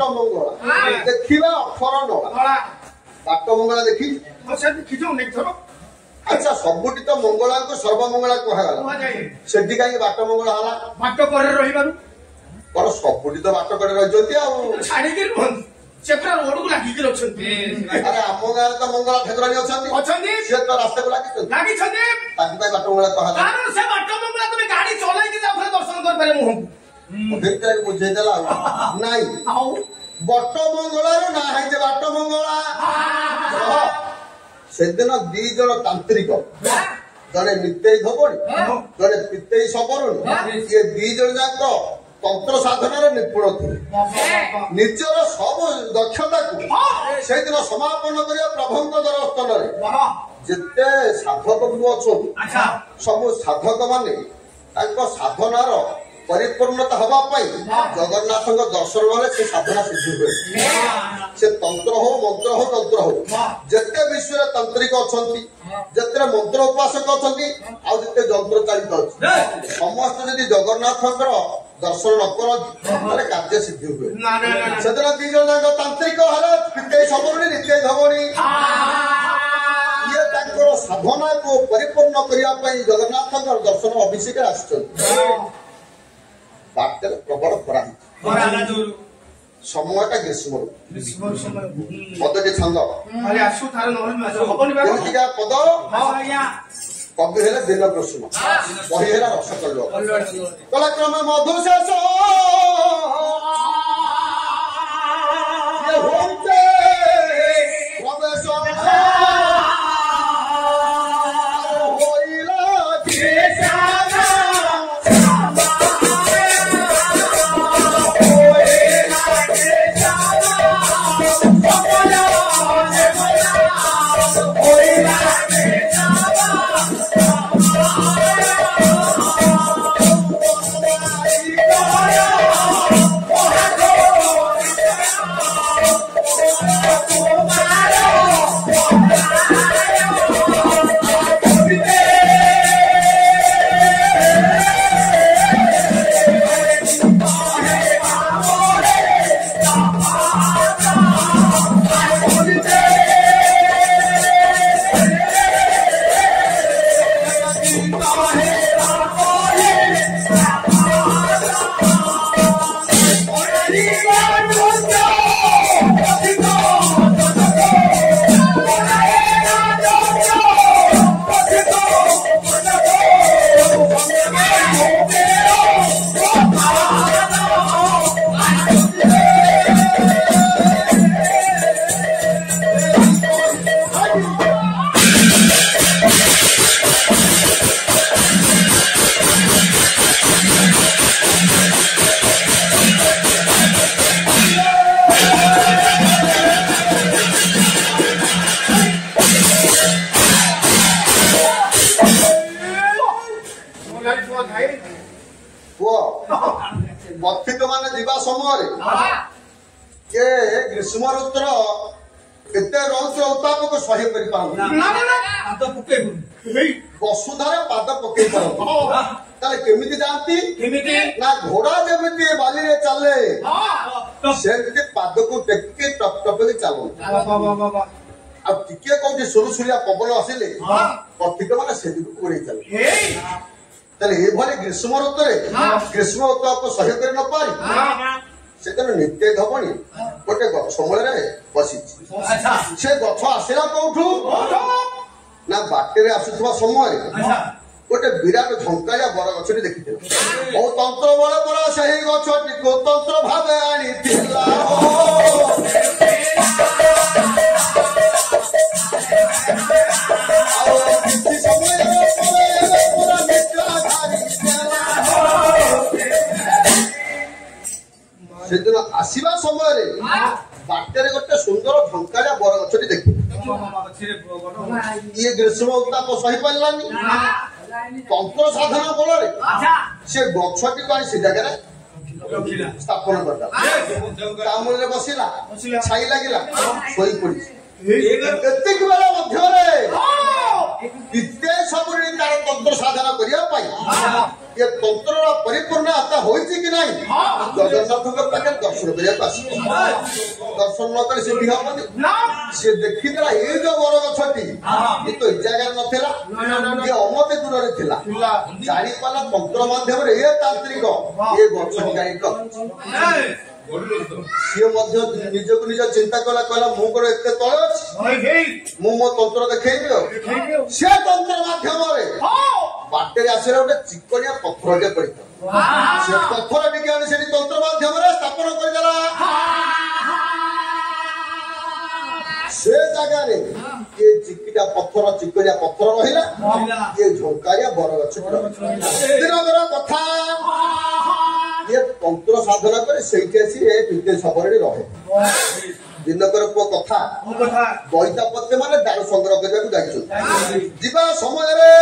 मंगला देखा अक्षर नला बाट मंगला देखी अच्छा सबुटी तो मंगला को सर्वमंगला कहगला सेठी कहीं बाट मंगला हला बाट करे रहिबारु पर सबुटी तो बाट करे रहि जति आ छाड़ी के रहन से पूरा रोड को लागी के रछंती अरे हम गाय तो मंगला ठाकुरानी अछंती से तो रास्ता को लागी छंती ताकि बाट मंगला कहला कारण से बाट मंगला तुम गाड़ी चलाई के जाफरे दर्शन कर पारे मुह फिर के बुझे देला नहीं आउ बाट मंगला रो ना है जे बाट मंगला सेदिन दी जन तांत्रिक जड़े नित्य धबनी जड़े पित्ते सबरुणी ये दी जन जाक तंत्र साधन निपुण थे निजर सब दक्षता को से दिन समापन कर प्रभुंक दरस्थल जिते साधक अच्छा सब साधक माने साधनार परिपूर्णता हवाई जगन्नाथ दर्शन वाले से साधना सिद्धि हुए से तंत्र हो मंत्र हो तंत्र हो जिते विश्व तांत्रिक अच्छा जिते मंत्र उपासक अच्छा आते जंत्र चालित अच्छे समस्त जदि जगन्नाथ दर्शन न कर कार्य सिद्धि हुए से दी जन तांत्रिक पिते सबरुणी नित्य धवनी ये साधना को परिपूर्ण करने जगन्नाथ दर्शन अभिषेक आस बाटे प्रबल खरा समयटा ग्रीष्म पदटी छंद पद कवि है दिन ग्रीष्म बही है रस कलक्रम मधुशेष बथिक मान जीवा समय ग्रीष्म ऋतुर एते रौद्र उत्ताप को सह्य कर वसुधारे पाद पकई पारे केमिति जाती ना घोड़ा जमी बाली रे चले से पाद को टेक टप टप चलो टिके कौन सुरसुरिया पवन आसिले बथिक मान से उड़े चले ग्रीष्म ऋतु ग्रीष्म उत्ताप सह्य कर न पारी से नित्य धवनी गोटे गछ मूल बसी से गछ आसला कौठू ना बाटे आसुवा समय गोटे विराट झंकारिया बर गछ देखी तंत्र बल पर से गछटी को तंत्र भाव आनी से दिन आसवा समय बाटे गोटे सुंदर झंकारिया बर गछटी देखी ये ग्रीष्म उत्ताप सही पारानी तंत्र साधना बल से गछटी को से जगह स्थापन कर मूल बसला छाई लगिला शोई पड़ी सब तार तंत्र साधना करने ये तंत्र परिपूर्ण आता होइछि कि नहीं जगन्नाथ के पाखे दर्शन करिया पास दर्शन न करे से बिहाबनी से देखि देला ए जो बर गछटी ये तो जगह नथिला ये अमते दूर रे थिला जानि पाला तंत्र माध्यम रे ए तांत्रिक ये गछटी गाई तो से मध्य निजको निज चिंता कला कहला मु कोन एते तळे अछि मु मो तंत्र देखै दियो से तंत्र माध्यम रे बाटे आसरे गोटे चिकनिया पत्थर टे पड़ितो से पत्थर टिके आनी सेठी तंत्र माध्यम रे स्थापन कर देला से जगह रे ये चिकिटा पत्थर चिकनिया पत्थर रहिला ये झोंकारिया बरगछ दिनगर कथा ये तंत्र साधना करे सेठी आसी ए पिते सबरे रहे दिनकर को कथा बैतापत्य माने दारू संग्रह करबा को जाइछो जीवा समय रे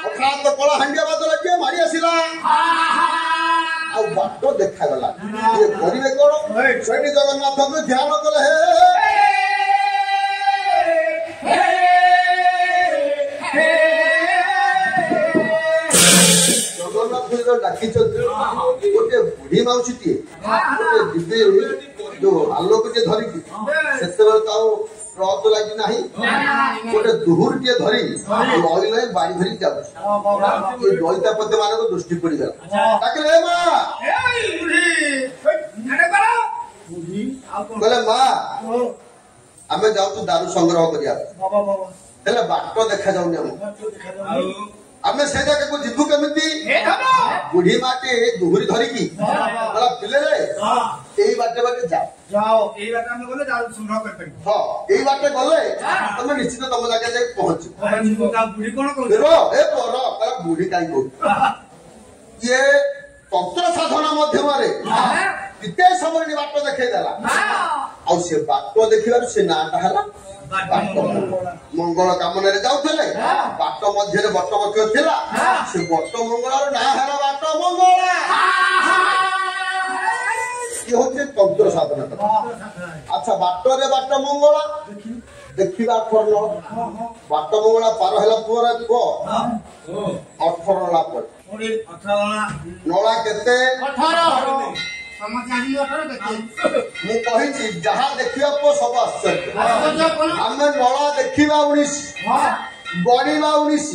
अखात कला हंडिया बादल के मारी आसिला आ बाटो देखा गला ये करिवे कोन सेठी जगन्नाथ को ध्यान कले जगन्नाथ को डाकी गोटे बुढ़ी माउसी टी गोटे दिव्य जो आलोक टे धरी सेतेबेले ताऊ रथ लागि नाही गोटे दुहुर टे धरी रही नहीं बाड़ी धरी जाउ ये दइता पते माने को दृष्टि पड़ी गला ताकले ए मां ए बुढ़ी अरे करो बुढ़ी बोले मां हमें जाऊ तो दारू संग्रह करिया बाबा बाबा हेले बाटो देखा जाउनी हम हमें से जगह को जिबु केमिति बुढ़ी माटे दुहुरी धरी की बोला पिले रे एई बाटे बाटे जाओ एई बाटे हम गले दारू संग्रह कर पड़ी हां एई बाटे गले तमे निश्चित तम लगे जाय पहुंच ता बुढ़ी कोन कहू रो ए पोरो कला बुढ़ी काई को ये तंत्र साधना माध्यम रे किते समय बाटो देखे देला आ से बाटो देखिबार से नाटा हला मंगल कामने रे जाउथले बाट मध्य रे बट बट थिला से बट मंगल ना हला बाट मंगल ये होते तंत्र साधना करता अच्छा बाट रे बाट मंगल देखिबा फर न बाट मंगल पार हला पुरे को 18 ला पर 18 नोला केते 18 मु कहि जहा देखिबा को सब आश्चर्य हमें नला देखिबा 19 गणिबा 19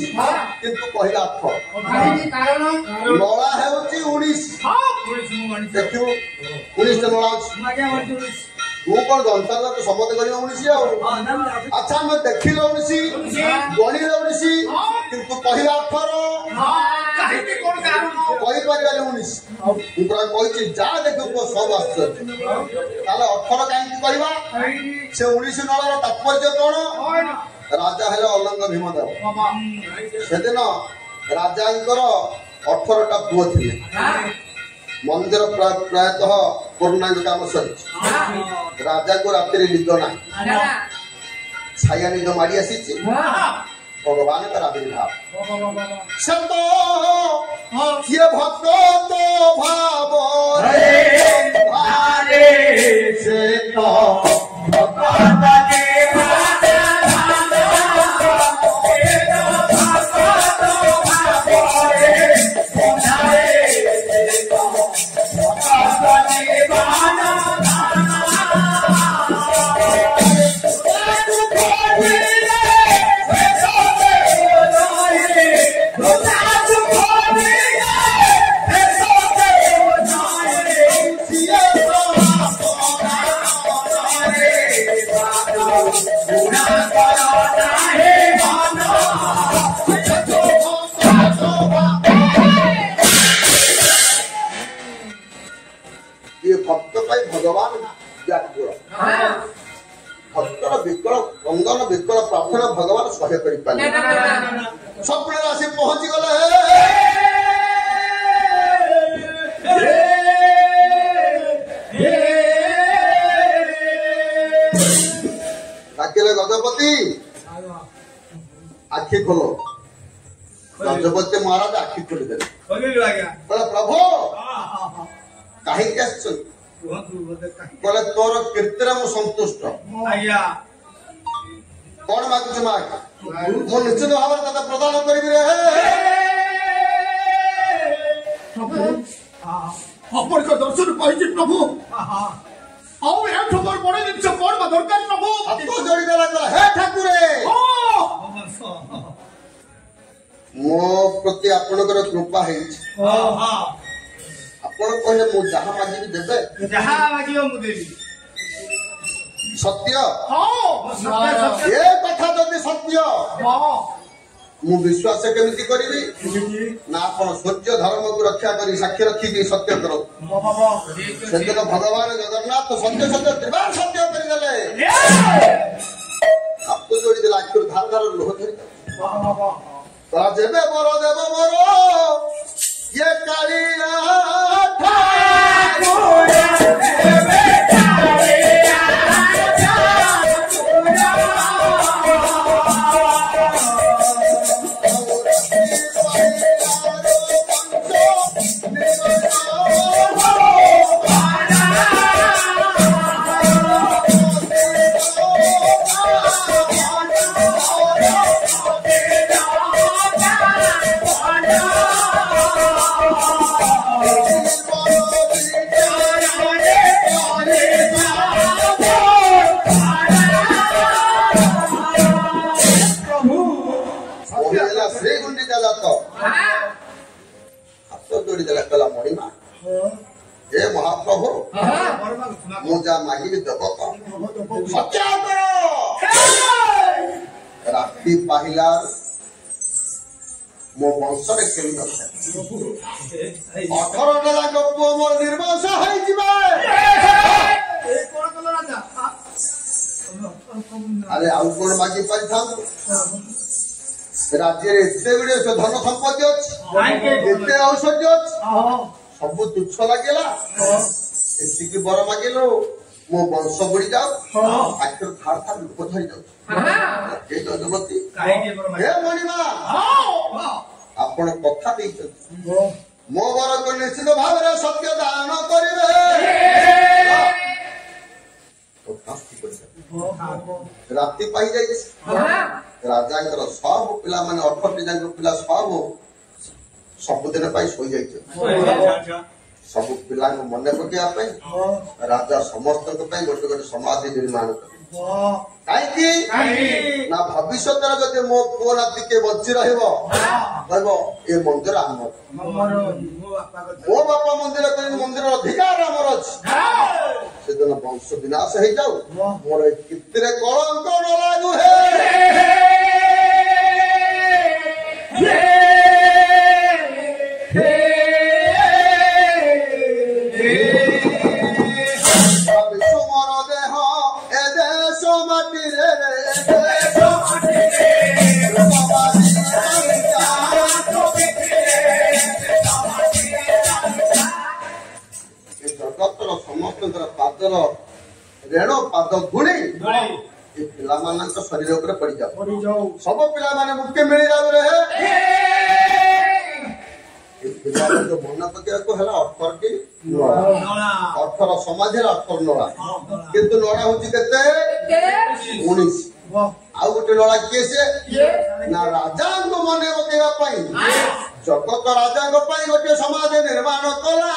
किंतु कहला कारण नला हेउची 19 देखियो 19 नला तू कौन जनता तो समझ करियो 19 आ अच्छा मैं देखिलो 19 गणिलो 19 किंतु कहला 18 काहे कोन कारण कहि परिया 19 ऊपर कहि जा देखो को सब आश्चर्य ताले 18 काहे कहबा से 19 नळर तात्पर्य कोन राजा हेले अलंग भीमदेव सेदिन राजांकर 18 टा पुओ थिले मंदिर प्रायतः पूर्णांग काम सरी राजा को रात्रि निद ना छाया निद मारी आसी भगवान का आविर्भाव सतो ये भक्त तो भाव से तो भगवान के ये भक्त भगवान भक्तर विकल रंगन विकल प्रार्थना भगवान सहाय कर स्वप्न राशि पहुंची गले गजपति आखि खोलो गजपति महाराज आखि खोली दे प्रभु कहीं बोले तोर कीर्तन मु संतुष्ट कौन मागुच माग मु निश्चित भाव प्रदान करी ଆପଣଙ୍କ ଦର୍ଶନ ପାଇଛି ପ୍ରଭୁ। ଆଉ ଏଠୁ ମୋର ବଡ଼ ଜିନିଷ କଣ ବା ଦରକାର ପ୍ରଭୁ? ହାତ ଯୋଡ଼ିଦେଲା କହିଲା ହେ ଠାକୁରେ ମୋ ପ୍ରତି ଆପଣଙ୍କର କୃପା ହେଇଛି। ଆପଣ କହିଲେ ମୁଁ ଯାହା ମାଗିବି ଦେବେ। ଯାହା ମାଗିବ ମୁଁ ଦେବି। ସତ୍ୟ ସତ୍ୟ ଏ କଥା ଯଦି ସତ୍ୟ ମୁଁ ବିଶ୍ୱାସ କେମିତି କରିବି? ନା ଆପଣ ସୂର୍ଯ୍ୟ ଧର୍ମକୁ ରକ୍ଷା କରି ସାକ୍ଷୀ ରଖିକି ସତ୍ୟ କରନ୍ତୁ। ସେଦିନ ଭଗବାନ ଜଗନ୍ନାଥ ସତ୍ୟ ସତ୍ୟ ତ୍ରିବାର ସତ୍ୟ କରିଦେଲେ। ହାତ ଯୋଡ଼ିଦେଲା ଆଖିରୁ ଧାର ଧାର ଲୁହ ଧରି ଯେବେ ବର ଦେବ ମୋର ଇଏ କାଳିଆ ମୁଁ ଯାହା ମାଗିବି ଦେବ ରାତି ପାହିଲା ମୋ ବଂଶରେ କେହି ନଥାଏ। 18ଟା ଯାକ ପୁଅ ମୋର ନିର୍ବାସ ହେଇଯିବେ। ଆରେ ଆଉ କଣ ମାଗି ପାରିଥାନ୍ତୁ? ରାଜ୍ୟରେ ଏତେ ଗୁଡ଼ିଏ ଧନ ସମ୍ପତ୍ତି ଅଛି, ଏତେ ଔଷଧ ଅଛି, ସବୁ ତୁଚ୍ଛ ଲାଗିଲା। ଏତିକି ବର ମାଗିଲୁ ମୋ ବଂଶ ବୁଡି ଯାଉ, ଆଖିରୁ ଥାର ଥାର ଲୁକ ଧରି ଯାଉଛି। ଯୁବତୀ ହେ ମଣିମା ଆପଣ କଥା ଦେଇଛନ୍ତି ମୋ ବରକୁ ନିଶ୍ଚିତ ଭାବରେ ସତ୍ୟ ଦାନ କରିବେ। ରାତି ପାଇ ଯାଇଛି। ରାଜାଙ୍କର ସବୁ ପିଲାମାନେ 18ଟି ଯାକ ପିଲା ସବୁଦିନ ପାଇଁ ଶୋଇଯାଇଛନ୍ତି। ସବୁ ପିଲାଙ୍କୁ ମନେ ପକେଇବା ପାଇଁ ରାଜା ସମସ୍ତଙ୍କ ପାଇଁ ଗୋଟେ ଗୋଟେ ସମାଧି ନିର୍ମାଣ କଲେ। କାହିଁକି ନା ଭବିଷ୍ୟତରେ ଯଦି ମୋ ପୁଅ ନାତି କିଏ ବଞ୍ଚି ରହିବ କହିବ ଏ ମନ୍ଦିର ଆମର, ମୋ ବାପା ମନ୍ଦିର କହିଲେ ମନ୍ଦିର ଅଧିକାର ଆମର ଅଛି। ସେଦିନ ବଂଶ ବିନାଶ ହେଇଯାଉ, ମୋର ଏ କୀର୍ତ୍ତିରେ କଳଙ୍କ ନ ଲାଗୁ। ଜଗତର ସମସ୍ତଙ୍କର ପାଦର ରେଣ ପାଦ ଧୂଳି ଏ ପିଲାମାନଙ୍କ ଶରୀର ଉପରେ ପଡିଯାଉ, ସବୁ ପିଲାମାନେ ମୁକ୍ତି ମିଳିଯାଉ। ଏ ପିଲାମାନଙ୍କୁ ମନେ ପକେଇବାକୁ ହେଲା 18ଟି ନଳା। 18 ସମାଧିରେ 18 ନଳା, କିନ୍ତୁ ନଳା ହଉଛି କେତେ? 19। ଆଉ ଗୋଟେ ନଳା କିଏ ସେ? ନା ରାଜାଙ୍କୁ ମନେ ପକେଇବା ପାଇଁ ଜଗତ ରାଜାଙ୍କ ପାଇଁ ଗୋଟିଏ ସମାଧି ନିର୍ମାଣ କଲା।